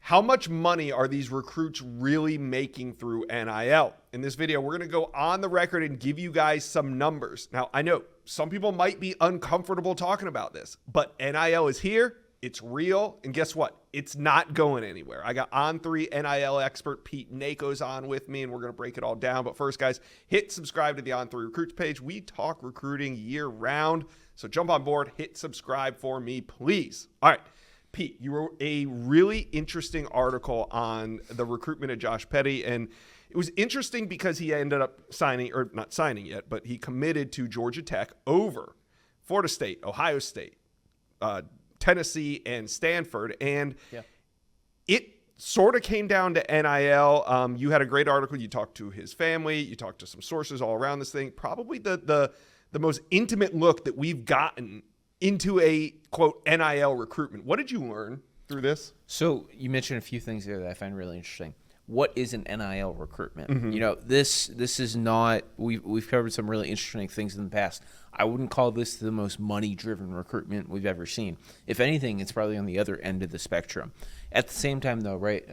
how much money are these recruits really making through NIL? In this video, we're going to go on the record and give you guys some numbers. Now, I know some people might be uncomfortable talking about this, but NIL is here. It's real. And guess what? It's not going anywhere. I got On3 NIL expert Pete Nakos on with me, and we're going to break it all down. But first, guys, hit subscribe to the On3 Recruits page. We talk recruiting year round. So jump on board, hit subscribe for me, please. All right. Pete, you wrote a really interesting article on the recruitment of Josh Petty, and it was interesting because he ended up signing, or not signing yet, but he committed to Georgia Tech over Florida State, Ohio State, Tennessee, and Stanford, and it sort of came down to NIL. You had a great article. You talked to his family. You talked to some sources all around this thing. Probably the most intimate look that we've gotten into a, quote, NIL recruitment. What did you learn through this? So you mentioned a few things there that I find really interesting. What is an NIL recruitment? Mm-hmm. You know, this is not, we've covered some really interesting things in the past. I wouldn't call this the most money-driven recruitment we've ever seen. If anything, it's probably on the other end of the spectrum. At the same time, though, right,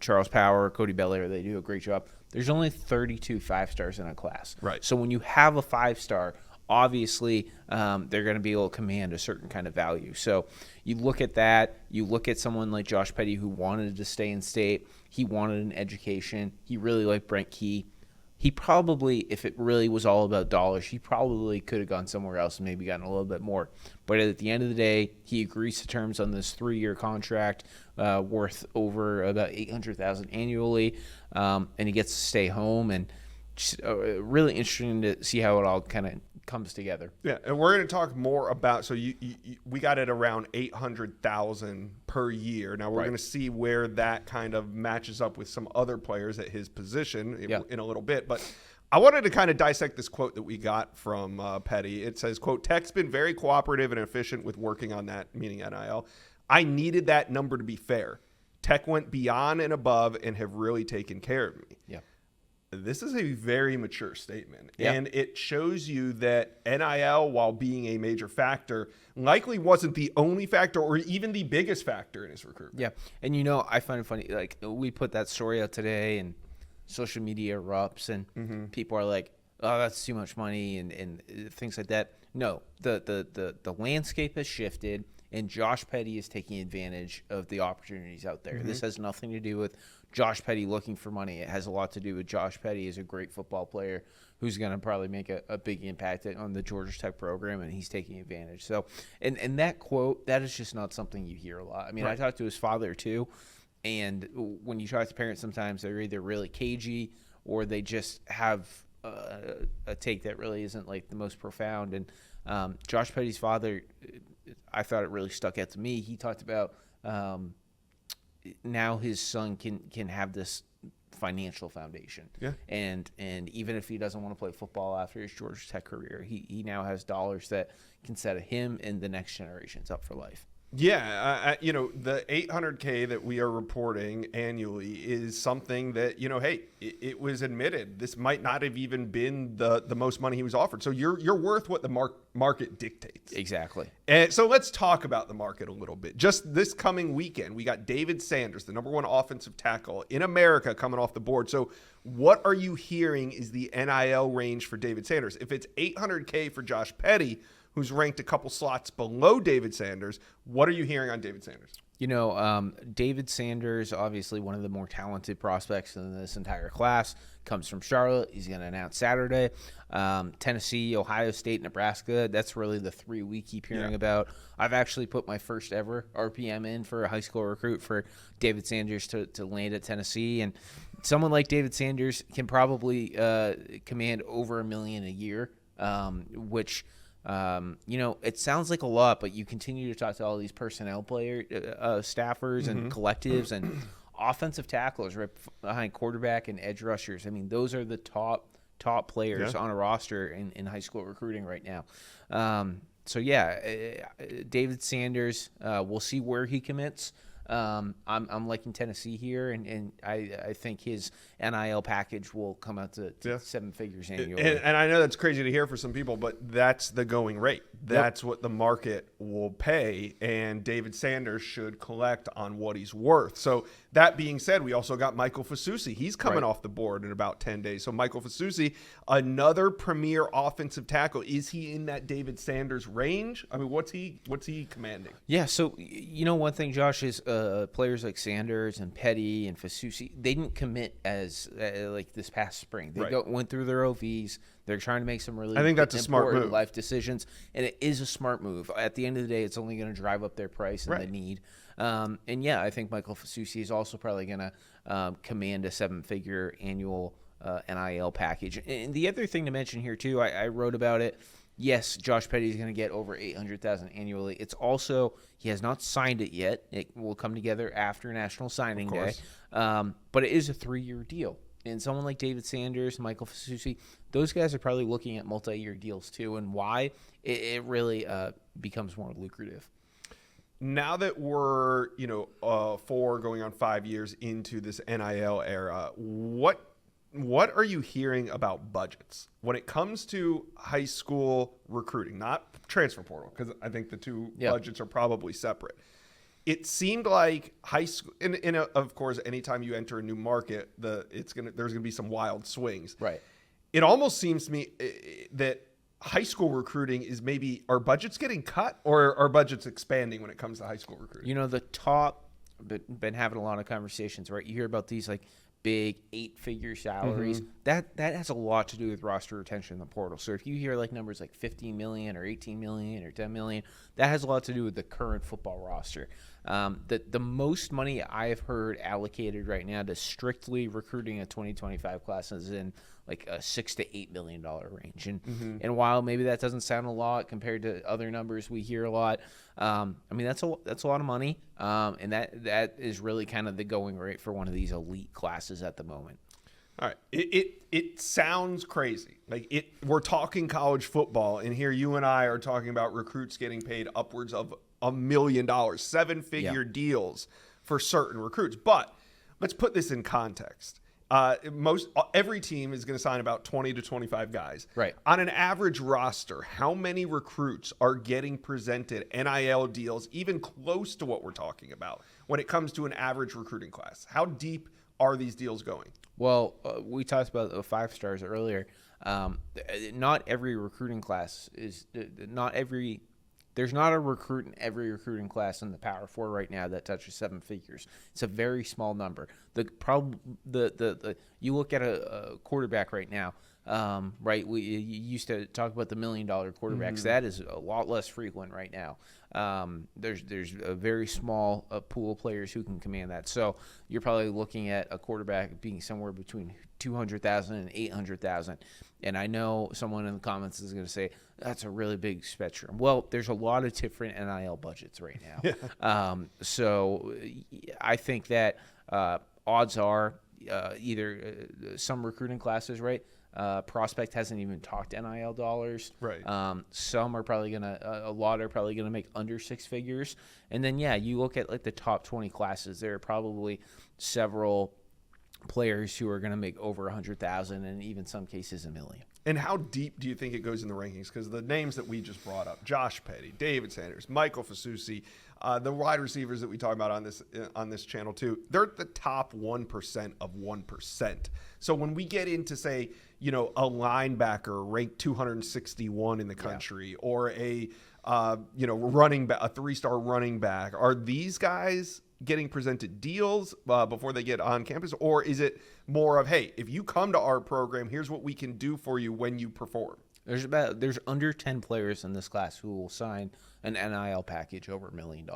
Charles Power, Cody Belair, they do a great job. There's only 32 5-stars in a class. Right. So when you have a 5-star, obviously, they're going to be able to command a certain kind of value. So you look at that. You look at someone like Josh Petty who wanted to stay in state. He wanted an education. He really liked Brent Key. He probably, if it really was all about dollars, he probably could have gone somewhere else and maybe gotten a little bit more. But at the end of the day, he agrees to terms on this 3-year contract worth over about $800,000 annually, and he gets to stay home. And just, really interesting to see how it all kind of comes together. Yeah, and we're going to talk more about, so we got it around $800,000 per year. Now we're going to see where that kind of matches up with some other players at his position in a little bit. But I wanted to kind of dissect this quote that we got from Petty. It says, quote, "Tech's been very cooperative and efficient with working on that," meaning NIL. "I needed that number to be fair. Tech went beyond and above and have really taken care of me." Yeah. This is a very mature statement, and it shows you that NIL, while being a major factor, likely wasn't the only factor or even the biggest factor in his recruitment. Yeah, and you know, I find it funny, like we put that story out today and social media erupts and people are like, oh, that's too much money and things like that. No, the landscape has shifted, and Josh Petty is taking advantage of the opportunities out there. This has nothing to do with Josh Petty looking for money. It has a lot to do with Josh Petty as a great football player who's going to probably make a big impact on the Georgia Tech program, and he's taking advantage. So, and that quote, that is just not something you hear a lot. I mean, I talked to his father too, and when you talk to parents, sometimes they're either really cagey or they just have a take that really isn't like the most profound. And Josh Petty's father, I thought it really stuck out to me. He talked about now his son can have this financial foundation. Yeah. And even if he doesn't want to play football after his Georgia Tech career, he now has dollars that can set him and the next generations up for life. Yeah, you know, the $800K that we are reporting annually is something that, you know, hey, it was admitted this might not have even been the most money he was offered. So you're worth what the market dictates. Exactly. And so let's talk about the market a little bit. Just this coming weekend, we got David Sanders, the #1 offensive tackle in America, coming off the board. So what are you hearing is the NIL range for David Sanders? If it's $800K for Josh Petty, who's ranked a couple slots below David Sanders, what are you hearing on David Sanders? You know, David Sanders, obviously one of the more talented prospects in this entire class, comes from Charlotte. He's going to announce Saturday. Tennessee, Ohio State, Nebraska, that's really the 3 we keep hearing about. I've actually put my first ever RPM in for a high school recruit for David Sanders to land at Tennessee. And someone like David Sanders can probably command over $1 million a year, which – you know, it sounds like a lot, but you continue to talk to all these personnel staffers and collectives and offensive tacklers right behind quarterback and edge rushers. I mean, those are the top players on a roster in high school recruiting right now. So, David Sanders, we'll see where he commits. I'm liking Tennessee here, and I think his NIL package will come out to 7 figures annually. And I know that's crazy to hear for some people, but that's the going rate. That's what the market will pay, and David Sanders should collect on what he's worth. So that being said, we also got Michael Fasusi. He's coming off the board in about 10 days. So Michael Fasusi, another premier offensive tackle. Is he in that David Sanders range? I mean, what's he commanding? Yeah, so one thing, Josh, is players like Sanders and Petty and Fasusi, they didn't commit as like this past spring. They went through their OVs. They're trying to make some really I think that's a smart move. Life decisions, and it is a smart move. At the end of the day, it's only going to drive up their price and the need. And yeah, I think Michael Fasusi is also probably going to command a 7-figure annual NIL package. And the other thing to mention here too, I wrote about it. Yes, Josh Petty is going to get over $800,000 annually. It's also, he has not signed it yet. It will come together after National Signing Day. But it is a 3-year deal. And someone like David Sanders, Michael Fasusi, those guys are probably looking at multi-year deals too. And why? It really becomes more lucrative. Now that we're 4 going on 5 years into this NIL era, what are you hearing about budgets when it comes to high school recruiting, not transfer portal, because I think the two budgets are probably separate. It seemed like high school, of course, anytime you enter a new market, there's gonna be some wild swings. Right. It almost seems to me that high school recruiting is maybe, are budgets getting cut or are budgets expanding when it comes to high school recruiting? The top, been having a lot of conversations, right? You hear about these like big 8-figure salaries. That has a lot to do with roster retention in the portal. So if you hear like numbers like 15 million or 18 million or 10 million, that has a lot to do with the current football roster. The most money I have heard allocated right now to strictly recruiting a 2025 class is in like a $6 to $8 million range. And while maybe that doesn't sound a lot compared to other numbers we hear a lot, I mean, that's a lot of money. And that is really kind of the going rate for one of these elite classes at the moment. All right. It sounds crazy. Like we're talking college football, and here you and I are talking about recruits getting paid upwards of $1 million, 7-figure deals for certain recruits. But let's put this in context. Every team is going to sign about 20 to 25 guys. Right. On an average roster, how many recruits are getting presented NIL deals even close to what we're talking about when it comes to an average recruiting class? How deep are these deals going? Well, we talked about the 5 stars earlier. Not every recruiting class is there's not a recruit in every recruiting class in the Power 4 right now that touches 7 figures. It's a very small number. You look at a quarterback right now, right? You used to talk about the $1 million quarterbacks. That is a lot less frequent right now. There's a very small pool of players who can command that. So you're probably looking at a quarterback being somewhere between $200,000 and $800,000. And I know someone in the comments is going to say that's a really big spectrum. Well, there's a lot of different NIL budgets right now. So I think that odds are either some recruiting classes, right? Prospect hasn't even talked NIL dollars. Right. Some are probably a lot are probably gonna make under 6 figures. And then you look at like the top 20 classes. There are probably several players who are gonna make over 100,000 and even some cases $1 million. And how deep do you think it goes in the rankings? Because the names that we just brought up, Josh Petty, David Sanders, Michael Fasusi, the wide receivers that we talk about on this channel too, they're the top 1% of 1%. So when we get into, say, a linebacker ranked 261 in the country, or a running back, a 3-star running back, are these guys getting presented deals before they get on campus, or is it more of, hey, if you come to our program, here's what we can do for you when you perform? There's under 10 players in this class who will sign an NIL package over $1 million.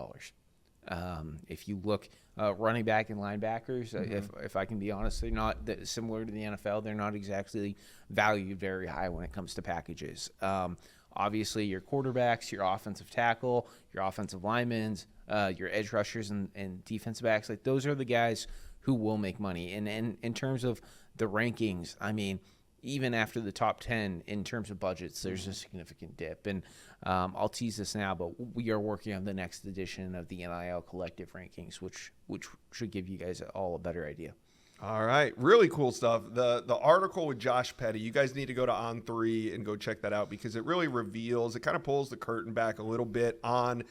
If you look running back and linebackers, if I can be honest, they're not similar to the NFL. They're not exactly valued very high when it comes to packages. Obviously, your quarterbacks, your offensive tackle, your offensive linemen, your edge rushers and defensive backs, like those are the guys who will make money. And in terms of the rankings, I mean, even after the top 10 in terms of budgets, there's a significant dip. And I'll tease this now, but we are working on the next edition of the NIL collective rankings, which should give you guys all a better idea. All right. Really cool stuff. The article with Josh Petty, you guys need to go to On3 and go check that out, because it really reveals, it kind of pulls the curtain back a little bit on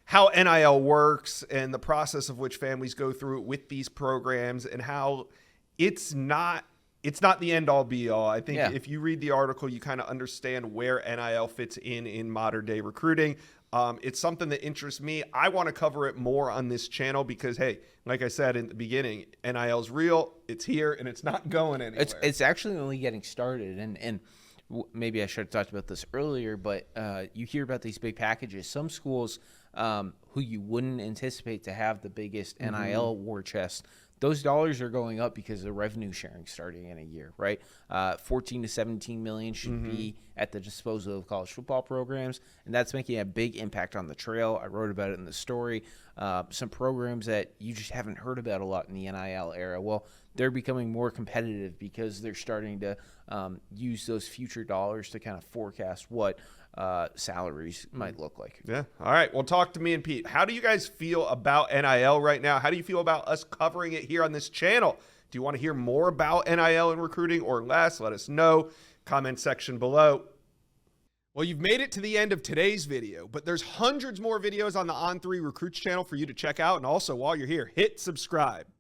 how NIL works and the process of which families go through it with these programs, and how it's not the end all be all. I think if you read the article, you kind of understand where NIL fits in modern day recruiting. It's something that interests me. I want to cover it more on this channel because, hey, like I said in the beginning, NIL's real. It's here and it's not going anywhere. It's actually only getting started. And maybe I should have talked about this earlier, but you hear about these big packages. Some schools who you wouldn't anticipate to have the biggest NIL war chest, those dollars are going up because of revenue sharing starting in a year, right? 14 to 17 million should be at the disposal of college football programs, and that's making a big impact on the trail. I wrote about it in the story. Some programs that you just haven't heard about a lot in the NIL era, well, they're becoming more competitive because they're starting to use those future dollars to kind of forecast what salaries might look like. Yeah. All right. Well, talk to me and Pete. How do you guys feel about NIL right now? How do you feel about us covering it here on this channel? Do you want to hear more about NIL and recruiting or less? Let us know. Comment section below. Well, you've made it to the end of today's video, but there's hundreds more videos on the On3 Recruits channel for you to check out. And also, while you're here, hit subscribe.